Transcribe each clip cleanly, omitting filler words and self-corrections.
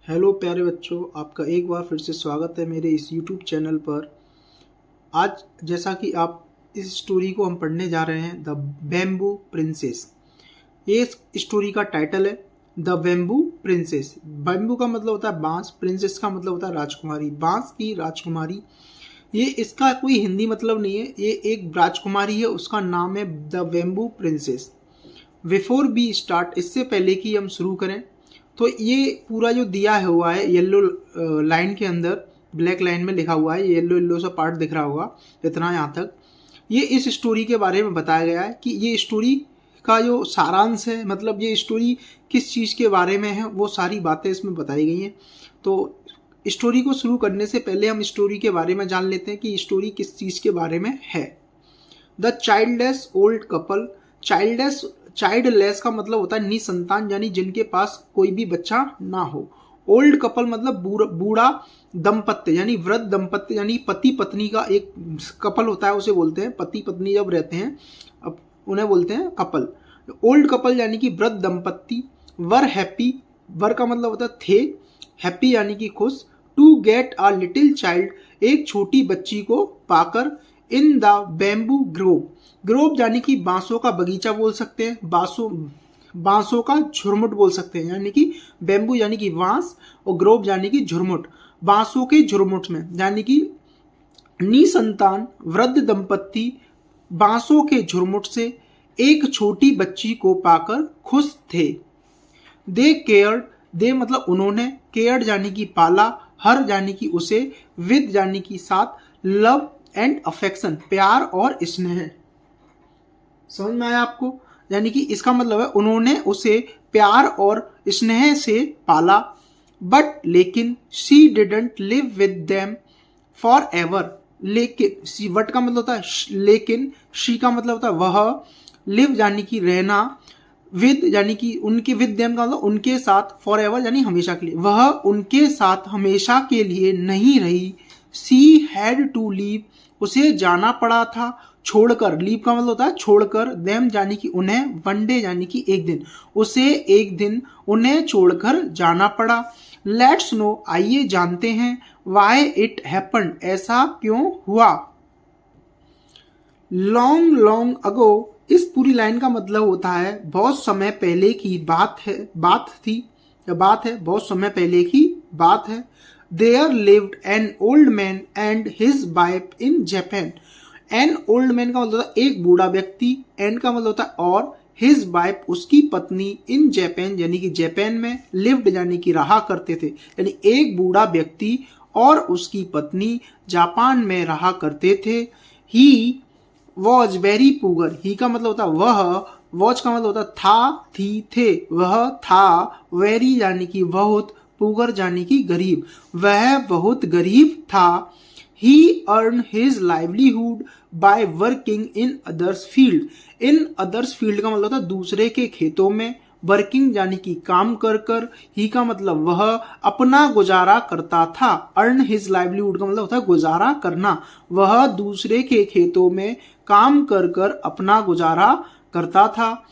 Hello प्यारे बच्चों, आपका एक बार फिर से स्वागत है मेरे इस यूट्यूब चैनल पर। आज जैसा कि आप इस स्टोरी को हम पढ़ने जा रहे हैं, द बैम्बू प्रिंसेस। ये इस स्टोरी का टाइटल है द बैम्बू प्रिंसेस। बैम्बू का मतलब होता है बांस, प्रिंसेस का मतलब होता है राजकुमारी, बांस की राजकुमारी। ये इसका कोई हिंदी मतलब नहीं है, ये एक राजकुमारी है, उसका नाम है the bamboo princess. Before be start, इससे पहले कि हम शुरू करें, तो ये पूरा जो दिया हुआ है येलो लाइन के अंदर, ब्लैक लाइन में लिखा हुआ है, येलो येलो सा पार्ट दिख रहा होगा इतना यहाँ तक। ये इस स्टोरी के बारे में बताया गया है कि ये स्टोरी का जो सारांश है, मतलब ये स्टोरी किस चीज़ के बारे में है, वो सारी बातें इसमें बताई गई हैं। तो स्टोरी को शुरू करने से पहले हम स्टोरी के बारे में जान लेते हैं कि स्टोरी किस चीज़ के बारे में है। The childless old couple. Childless का मतलब होता है निसंतान, यानी जिनके पास कोई भी बच्चा ना हो। ओल्ड कपल मतलब बूढ़ा दंपत्य, यानी वृद्ध दंपत्य, यानी पति पत्नी का एक कपल होता है, उसे बोलते हैं। पति पत्नी जब रहते हैं अब उन्हें बोलते हैं कपल। ओल्ड कपल यानी कि वृद्ध दंपत्ति। वर हैप्पी, वर का मतलब होता है थे, हैप्पी यानी कि खुश। To get a little child, एक छोटी बच्ची को पाकर। In the bamboo grove, grove यानी कि बांसों का बगीचा बोल सकते हैं, बांसों का झुरमुट बोल सकते हैं, यानी कि बैम्बू यानी कि बांस और ग्रोव यानी कि झुरमुट। बांसों के झुरमुट में, यानी कि निसंतान वृद्ध दंपत्ति बांसों के झुरमुट से एक छोटी बच्ची को पाकर खुश थे। दे केयर्ड, दे मतलब उन्होंने, केयर्ड यानी कि पाला, हर यानी कि उसे, विद यानी कि साथ, लव एंड अफेक्शन प्यार और स्नेह। समझ में आया आपको? यानी कि इसका मतलब है उन्होंने उसे प्यार और स्नेह से पाला। बट लेकिन she didn't live with them for ever, लेकिन सी, वट का मतलब होता है लेकिन, शी का मतलब होता है वह, लिव यानी कि रहना, विद यानी कि उनके, विद देम का मतलब उनके साथ, फॉर एवर यानी हमेशा के लिए, वह उनके साथ हमेशा के लिए नहीं रही। सी हैड टू लीव, उसे जाना पड़ा था, छोड़कर। लीव का मतलब होता है छोड़कर, देम यानी कि उन्हें, वन डे यानी कि एक दिन, उसे एक दिन उन्हें छोड़कर जाना पड़ा। लेट्स नो, आइए जानते हैं, वाई इट हैपेंड, ऐसा क्यों हुआ। लॉन्ग लॉन्ग अगो, इस पूरी लाइन का मतलब होता है बहुत समय पहले की बात है, बात थी या बात है, बहुत समय पहले की बात है। There lived an old man and his wife in Japan. An old man का मतलब होता है एक बूढ़ा व्यक्ति, एन का मतलब होता है और, हिज वाइफ उसकी पत्नी, इन जापान यानी कि जापान में, लिव्ड यानी कि रहा करते थे, यानी एक बूढ़ा व्यक्ति और उसकी पत्नी जापान में रहा करते थे। ही वॉज वेरी पुअर, ही का मतलब होता है वह, वॉज का मतलब होता है था, थी, थे, वह था, वेरी यानी कि बहुत, पुअर यानी कि गरीब, वह बहुत गरीब था। He earned his livelihood by working in others field. In others field का मतलब होता है दूसरे के खेतों में, वर्किंग यानी कि काम कर कर, ही का मतलब वह अपना गुजारा करता था। अर्न हिज लाइवलीहुड का मतलब होता है गुजारा करना, वह दूसरे के खेतों में काम कर कर अपना गुजारा करता था।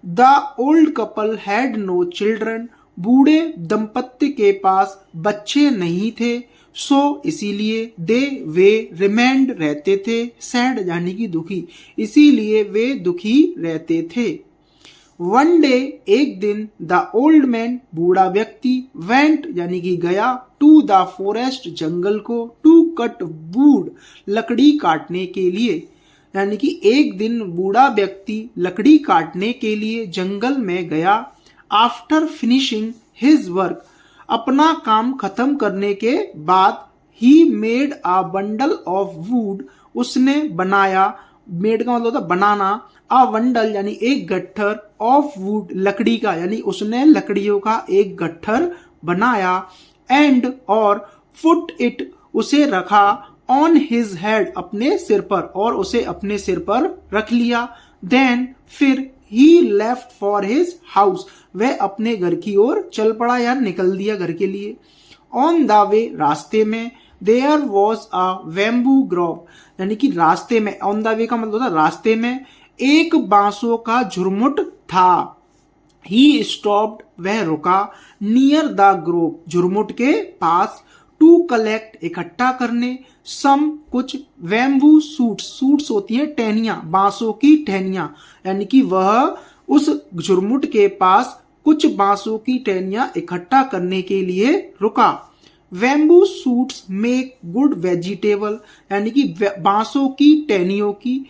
The old couple had no children, बूढ़े दंपत्ति के पास बच्चे नहीं थे। सो इसीलिए, दे वे रिमेंड रहते थे, सैड यानी कि दुखी, इसीलिए वे दुखी रहते थे। वन डे एक दिन, द ओल्ड मैन बूढ़ा व्यक्ति, वेंट यानी कि गया, टू द फॉरेस्ट जंगल को, टू कट वुड लकड़ी काटने के लिए, यानी कि एक दिन बूढ़ा व्यक्ति लकड़ी काटने के लिए जंगल में गया। आफ्टर फिनिशिंग हिज वर्क, अपना काम खत्म करने के बाद, he made a bundle of would, उसने बनाया, मेड का मतलब होता है बनाना, अ बंडल यानी एक गट्ठर, ऑफ वुड लकड़ी का, यानी उसने लकड़ियों का एक गट्ठर बनाया। एंड और, फुट इट उसे रखा, ऑन हिज हेड अपने सिर पर, और उसे अपने सिर पर रख लिया। देन फिर, ही लेफ्ट फॉर हिज हाउस, वह अपने घर की ओर चल पड़ा या निकल दिया घर के लिए। ऑन द वे रास्ते में, there was a bamboo grove, यानी कि रास्ते में, ऑन द वे का मतलब होता है रास्ते में, एक बांसों का झुरमुट था। ही स्टॉप्ड, वह रुका, नियर द ग्रोव, झुरमुट के पास, टू कलेक्ट, इकट्ठा करने, सम, कुछ, बैम्बू सूट्स, सूट्स होती हैं टहनियां, बांसों की टहनियां, यानी कि वह उस झुरमुट के पास कुछ बांसों की टहनियां इकट्ठा करने के लिए रुका। Bamboo suits make good vegetable, यानी कि बांसों की टहनियों की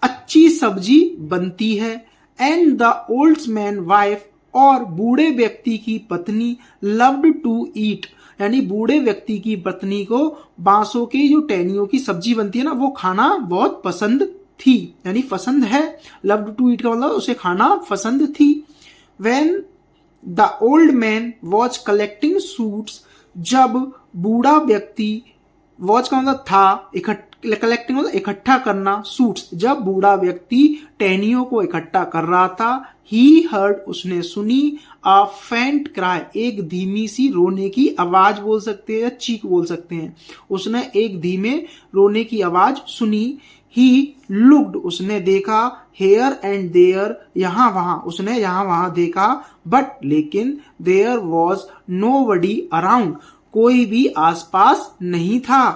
अच्छी सब्जी बनती है। And the old man wife, और बूढ़े व्यक्ति की पत्नी, लव्ड टू ईट, यानी बूढ़े व्यक्ति की पत्नी को बांसों की जो टहनियों की सब्जी बनती है ना वो खाना बहुत पसंद थी, यानी पसंद है। लव्ड टू ईट का मतलब उसे खाना पसंद थी। When the old man was collecting suits, जब बूढ़ा व्यक्ति, वॉच का मतलब था, कलेक्टिंग मतलब इकट्ठा करना, सूट्स, जब बूढ़ा व्यक्ति टहनियों को इकट्ठा कर रहा था, ही हर्ड, उसने सुनी, अ फेंट क्राई, एक धीमी सी रोने की आवाज बोल सकते हैं या चीख बोल सकते हैं, उसने एक धीमे रोने की आवाज सुनी। ही लुक्ड, उसने देखा, हेयर एंड देयर, यहां वहां, उसने यहां वहां देखा, बट लेकिन, देयर वॉज नोबडी अराउंड, कोई भी आसपास नहीं था,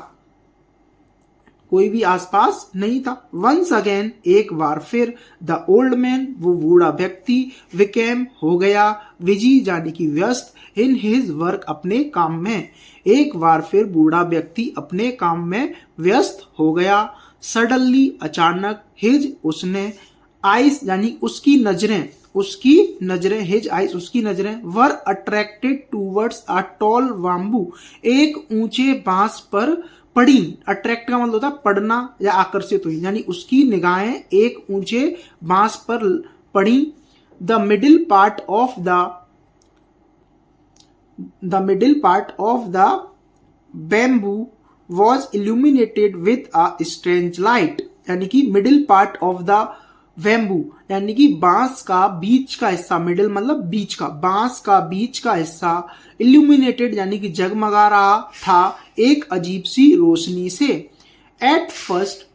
कोई भी आसपास नहीं था। वंस अगेन, एक बार फिर, द ओल्ड मैन, वो बूढ़ा व्यक्ति, बिकेम, हो गया, बिजी, यानी कि व्यस्त, इन हिज वर्क, अपने काम में, एक बार फिर बूढ़ा व्यक्ति अपने काम में व्यस्त हो गया। सडनली, अचानक, हिज, उसने, आइस, यानी उसकी नजरें, हिज आइस, उसकी नजरें, were attracted towards a tall bamboo, एक ऊंचे बांस पर पड़ी। अट्रैक्ट का मतलब होता है पड़ना या आकर्षित हुई, यानी उसकी निगाहें एक ऊंचे बांस पर पड़ी। The middle part of the bamboo was illuminated with a strange light, यानी कि middle part of the bamboo, यानी कि बांस का बीच का हिस्सा, मिडिल मतलब बीच का, बांस का बीच का हिस्सा, इल्यूमिनेटेड यानी कि जगमगा रहा था एक अजीब सी रोशनी से। At first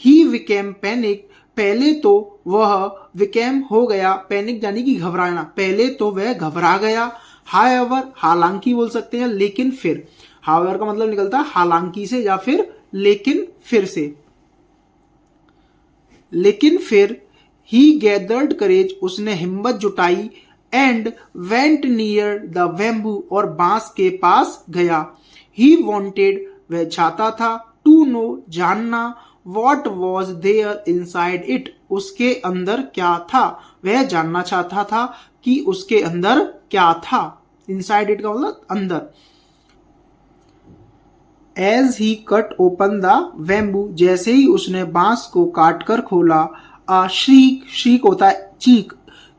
he became panic, पहले तो वह, बिकेम हो गया, पैनिक यानी कि घबराना, पहले तो वह घबरा गया। हाउएवर, हालांकि बोल सकते हैं, लेकिन फिर, हाउएवर का मतलब निकलता है हालांकि से या फिर लेकिन फिर से, लेकिन फिर, ही गैदर्ड करेज, उसने हिम्मत जुटाई, and went near the bamboo, और बांस के पास गया। ही वॉन्टेड, वह चाहता था, टू नो, जानना, what was there inside it, उसके अंदर क्या था, वह जानना चाहता था कि उसके अंदर क्या था। इनसाइड इट का मतलब अंदर। As he cut open the bamboo, जैसे ही उसने बांस को काट कर खोला, अ श्रीक होता है चीख,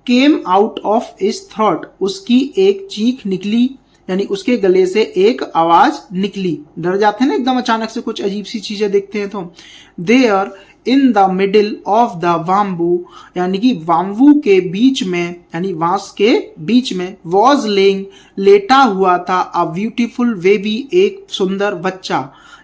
came out of his throat, उसकी एक चीख निकली, यानी उसके गले से एक आवाज निकली। डर जाते हैं ना एकदम अचानक से कुछ अजीब सी चीजें देखते हैं तो। There in the middle of the bamboo, यानी कि बाम्बू के बीच में, यानी बांस के बीच में, वॉज लेइंग, लेटा हुआ था, अ ब्यूटीफुल बेबी, एक सुंदर बच्चा,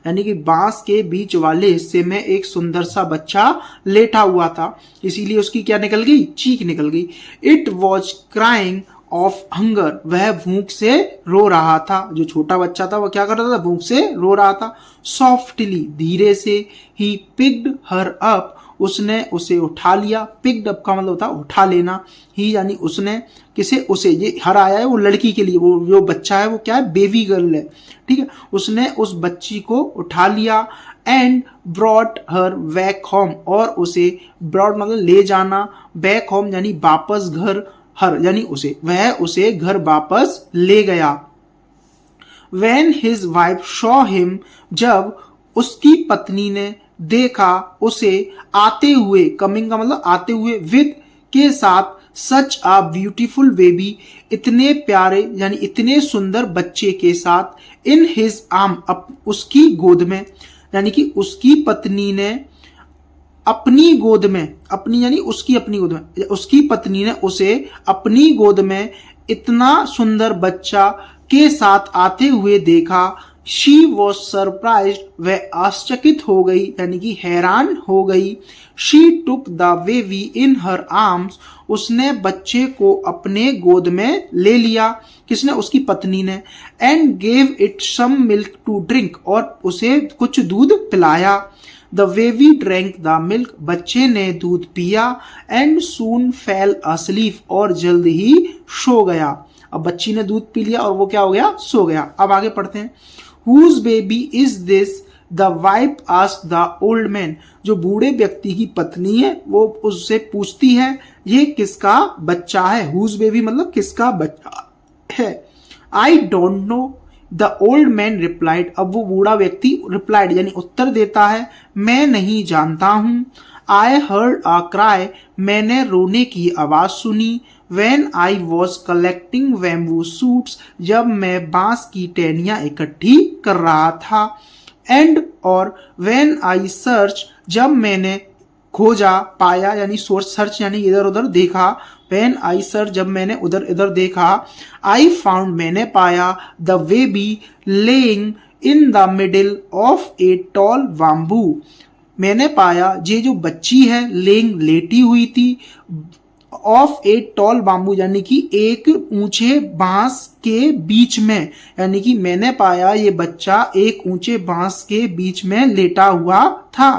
यानी कि बांस के बीच वाले हिस्से में एक सुंदर सा बच्चा लेटा हुआ था, इसीलिए उसकी क्या निकल गई, चीख निकल गई। It was crying of hunger, वह भूख से रो रहा था, जो छोटा बच्चा था वह क्या कर रहा था, भूख से रो रहा था। सॉफ्टली, धीरे से, ही पिक्ड हर अप, उसने उसे उठा लिया। पिक्ड अप का मतलब होता है उठा लेना। ही यानी उसने, किसे, उसे, ये हर आया है वो लड़की के लिए, वो जो बच्चा है वो क्या है, बेबी गर्ल है, ठीक है, उसने उस बच्ची को उठा लिया। And brought her back home, और उसे, ब्रॉट मतलब ले जाना, बैक होम यानी वापस घर, हर यानी उसे, वह उसे घर वापस ले गया। When his wife saw him, जब उसकी पत्नी ने देखा उसे आते हुए, कमिंग का मतलब आते हुए, विद के साथ, सच आ ब्यूटीफुल बेबी, इतने प्यारे यानी इतने सुंदर बच्चे के साथ, इन हिज आर्म, उसकी गोद में, यानी कि उसकी पत्नी ने अपनी गोद में, अपनी यानी उसकी अपनी गोद में, उसकी पत्नी ने उसे अपनी गोद में इतना सुंदर बच्चा के साथ आते हुए देखा। शी वॉज सरप्राइज, वह आश्चर्यचकित हो गई यानी कि हैरान हो गई। She took the baby in her arms, उसने बच्चे को अपने गोद में ले लिया। किसने? उसकी पत्नी ने। And gave it some milk to drink, और उसे कुछ दूध पिलाया। The baby drank the milk, बच्चे ने दूध पिया। एंड सून फेल asleep, और जल्द ही सो गया। अब बच्ची ने दूध पी लिया और वो क्या हो गया? सो गया। अब आगे पढ़ते हैं। Whose baby is this? The wife asked the old man. जो बूढ़े व्यक्ति की पत्नी है वो उससे पूछती है ये किसका बच्चा है? Whose baby मतलब किसका बच्चा है? I don't know. The old man replied. अब वो बूढ़ा व्यक्ति replied यानी उत्तर देता है मैं नहीं जानता हूँ। I heard a cry. मैंने रोने की आवाज सुनी। When I was collecting bamboo shoots, जब मैं बांस की टहनियां इकट्ठी कर रहा था। And और when I searched, जब मैंने खोजा, पाया यानी सर्च यानी इधर उधर देखा। When I searched, जब मैंने उधर इधर देखा। I found, मैंने पाया। The baby laying in the middle of a tall bamboo, मैंने पाया ये जो बच्ची है लेंग लेटी हुई थी। ऑफ ए टॉल बाम्बू यानी कि एक ऊंचे बांस के बीच में, यानी कि मैंने पाया ये बच्चा एक ऊंचे बांस के बीच में लेटा हुआ था।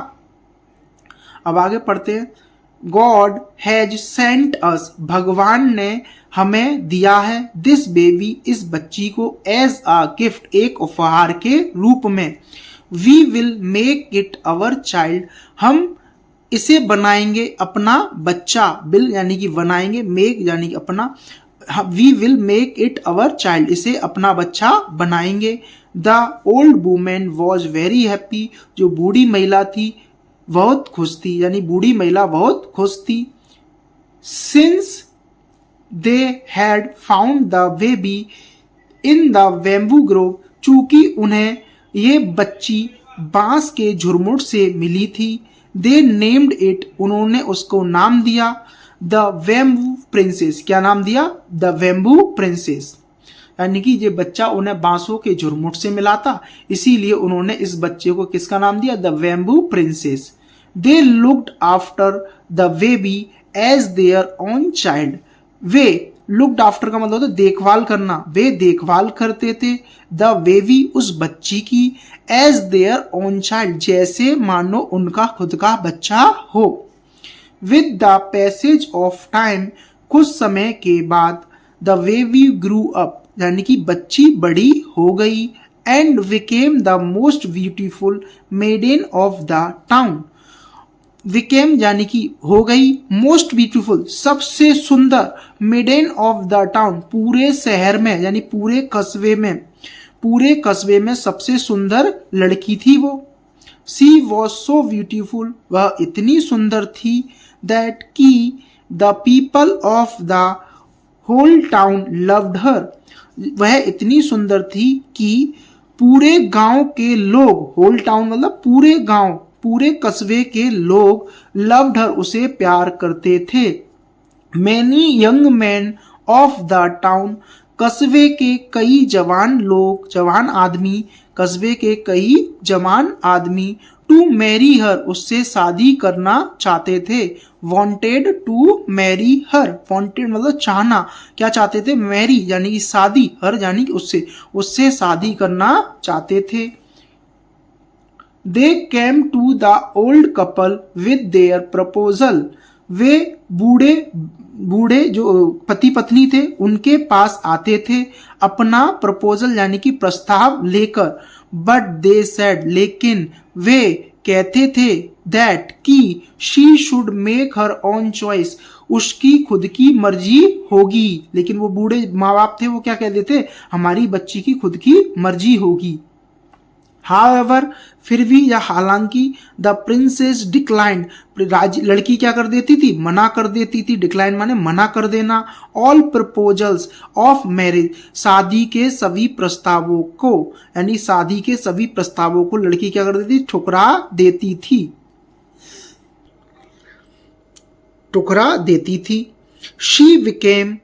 अब आगे पढ़ते हैं। गॉड हैज सेंट अस, भगवान ने हमें दिया है। दिस बेबी, इस बच्ची को। एज अ गिफ्ट, एक उपहार के रूप में। We will make it our child, हम इसे बनाएंगे अपना बच्चा। बिल यानी कि बनाएंगे, मेक यानी कि अपना। We will make it our child, इसे अपना बच्चा बनाएंगे। The old women was very happy, जो बूढ़ी महिला थी बहुत खुश थी, यानी बूढ़ी महिला बहुत खुश थी। Since they had found the baby in the bamboo Grove, चूंकि उन्हें ये बच्ची बांस के झुरमुट से मिली थी। दे नेम्ड इट, उन्होंने उसको नाम दिया द बैम्बू प्रिंसेस। क्या नाम दिया? द बैम्बू प्रिंसेस, यानी कि ये बच्चा उन्हें बांसों के झुरमुट से मिला था, इसीलिए उन्होंने इस बच्चे को किसका नाम दिया? The bamboo princess. They looked after the baby as their own child, they looked after का मतलब होता है देखभाल करना, वे देखभाल करते थे। द बेबी, उस बच्ची की। एज देयर ओन चाइल्ड, जैसे मानो उनका खुद का बच्चा हो। With the passage of time, कुछ समय के बाद। द बेबी ग्रू अप, यानी कि बच्ची बड़ी हो गई। And became the most beautiful maiden of the town, became यानी कि हो गई, मोस्ट ब्यूटीफुल सबसे सुंदर, मेडन ऑफ द टाउन पूरे शहर में यानी पूरे कस्बे में सबसे सुंदर लड़की थी वो। सी वॉज सो ब्यूटीफुल, वह इतनी सुंदर थी। दैट की the people of the whole town loved her, वह इतनी सुंदर थी कि पूरे गांव के लोग, होल टाउन मतलब पूरे गांव, पूरे कस्बे के लोग लव्ड हर, उसे प्यार करते थे। Many young man of the town, कस्बे के कई जवान आदमी, कस्बे के कई जवान आदमी। टू मैरी हर, उससे शादी करना चाहते थे। Wanted to marry her, wanted मतलब चाहना, क्या चाहते थे? मैरी यानी कि शादी, हर यानी कि उससे शादी करना चाहते थे। They came to the old couple with their proposal, वे बूढ़े जो पति पत्नी थे उनके पास आते थे अपना प्रपोजल यानी कि प्रस्ताव लेकर। बट दे सेड, लेकिन वे कहते थे दैट कि she should make her own choice, उसकी खुद की मर्जी होगी। लेकिन वो बूढ़े माँ बाप थे, वो क्या कहते थे? हमारी बच्ची की खुद की मर्जी होगी। However, फिर भी या हालांकि द प्रिंसेस डिक्लाइंड, लड़की क्या कर देती थी? मना कर देती थी। डिक्लाइन माने मना कर देना। ऑल प्रपोजल्स ऑफ मैरिज, शादी के सभी प्रस्तावों को, यानी शादी के सभी प्रस्तावों को लड़की क्या कर देती? ठुकरा देती थी। शी बिकेम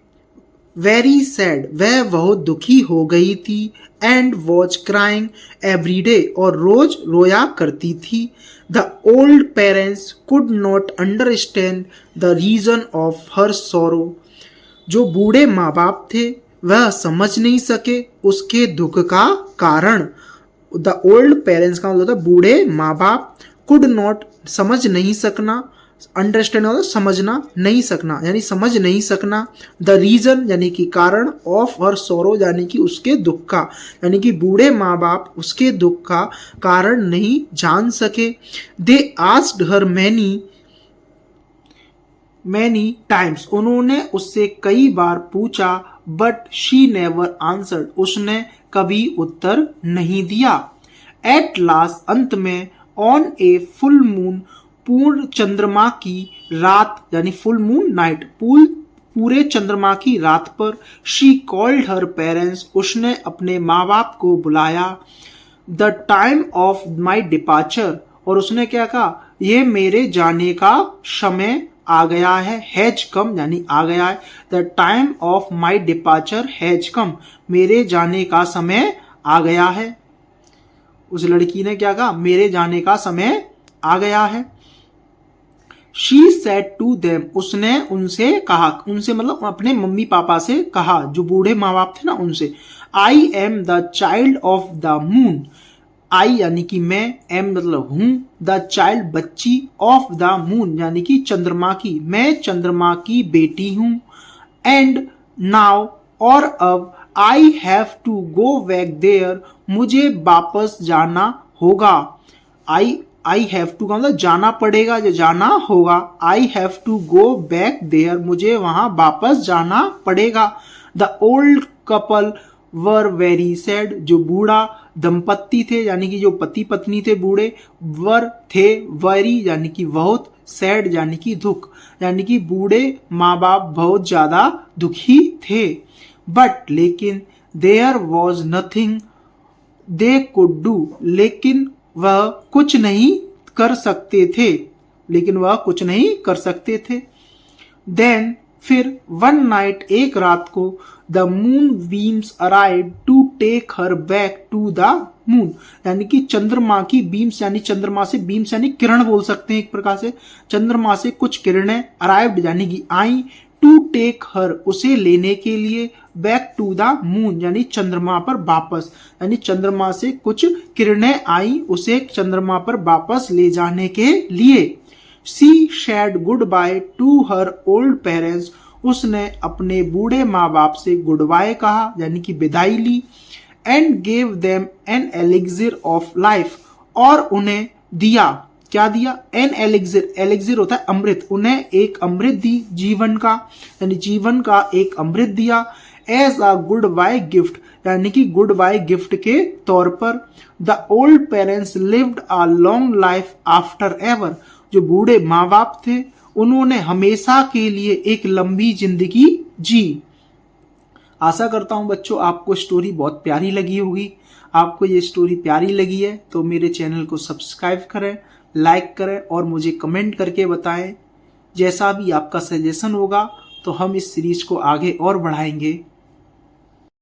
वेरी सैड, वह बहुत दुखी हो गई थी, and was crying every day, और रोज रोया करती थी। The old parents could not understand the reason of her sorrow, जो बूढ़े माँ बाप थे वह समझ नहीं सके उसके दुख का कारण। द ओल्ड पेरेंट्स का मतलब बूढ़े माँ बाप, कुड नॉट समझ नहीं सकना, अंडरस्टैंड मतलब समझना नहीं सकना, यानी समझ नहीं सकना, द रीजन यानी कि कारण, ऑफ हर सोरो यानी कि उसके दुख का, यानी कि बूढ़े माँ बाप उसके दुख का कारण नहीं जान सके। They asked her many times, उन्होंने उससे कई बार पूछा, बट शी नेवर आंसर्ड, उसने कभी उत्तर नहीं दिया। एट लास्ट, अंत में, ऑन ए फुल मून, पूर्ण चंद्रमा की रात यानी फुल मून नाइट, पूरे चंद्रमा की रात पर, शी कॉल्ड हर पेरेंट्स, उसने अपने माँ बाप को बुलाया। The time of my departure, और उसने क्या कहा, यह मेरे जाने का समय आ गया है, हैज कम यानी आ गया है। The time of my departure has come, मेरे जाने का समय आ गया है। उस लड़की ने क्या कहा, मेरे जाने का समय आ गया है। शी सेड टू देम, उसने उनसे कहा, उनसे मतलब अपने मम्मी पापा से कहा, जो बूढ़े माँ बाप थे ना उनसे, I am the child of the moon, I यानी कि मैं, एम मतलब हूं, द चाइल्ड बच्ची, ऑफ द मून यानी कि चंद्रमा की, मैं चंद्रमा की बेटी हूं। एंड नाउ, और अब, I have to go back there, मुझे वापस जाना होगा। आई हैव टू का मतलब जाना पड़ेगा या जाना होगा। I have to go back there, मुझे वहां वापस जाना पड़ेगा। The old couple were very sad, जो बूढ़ा दंपत्ति थे यानी कि जो पति पत्नी थे बूढ़े, वर थे, वेरी यानी कि बहुत, सैड यानी कि दुख, यानी कि बूढ़े माँ बाप बहुत ज्यादा दुखी थे। बट लेकिन, there was nothing they could do, लेकिन वह कुछ नहीं कर सकते थे, लेकिन वह कुछ नहीं कर सकते थे। देन, फिर, वन नाइट, एक रात को, the moon beams arrive to take her back to the moon, यानी कि चंद्रमा की बीम्स यानी चंद्रमा से, बीम्स यानी किरण बोल सकते हैं एक प्रकार से, चंद्रमा से कुछ किरणें, अराइव्ड यानी कि आई, टू टेक हर उसे लेने के लिए, बैक टू द मून यानी चंद्रमा पर वापस, यानी चंद्रमा से कुछ किरणें आई उसे चंद्रमा पर वापस ले जाने के लिए। She said good bye to her old parents, उसने अपने बूढ़े माँ बाप से गुड बाय कहा यानी कि विदाई ली। And gave them an elixir of life, और उन्हें दिया, क्या दिया, एन एलिक्सिर, एलिक्सिर होता है अमृत, उन्हें एक अमृत दी जीवन का, यानी जीवन का एक अमृत दिया। As a goodbye gift, यानी कि गुड बाय गिफ्ट के तौर पर। The old parents lived a long life after ever, जो बूढ़े माँ बाप थे उन्होंने हमेशा के लिए एक लंबी जिंदगी जी। आशा करता हूं बच्चों आपको स्टोरी बहुत प्यारी लगी होगी। आपको ये स्टोरी प्यारी लगी है तो मेरे चैनल को सब्सक्राइब करें, लाइक करें और मुझे कमेंट करके बताएं। जैसा भी आपका सजेशन होगा तो हम इस सीरीज को आगे और बढ़ाएंगे।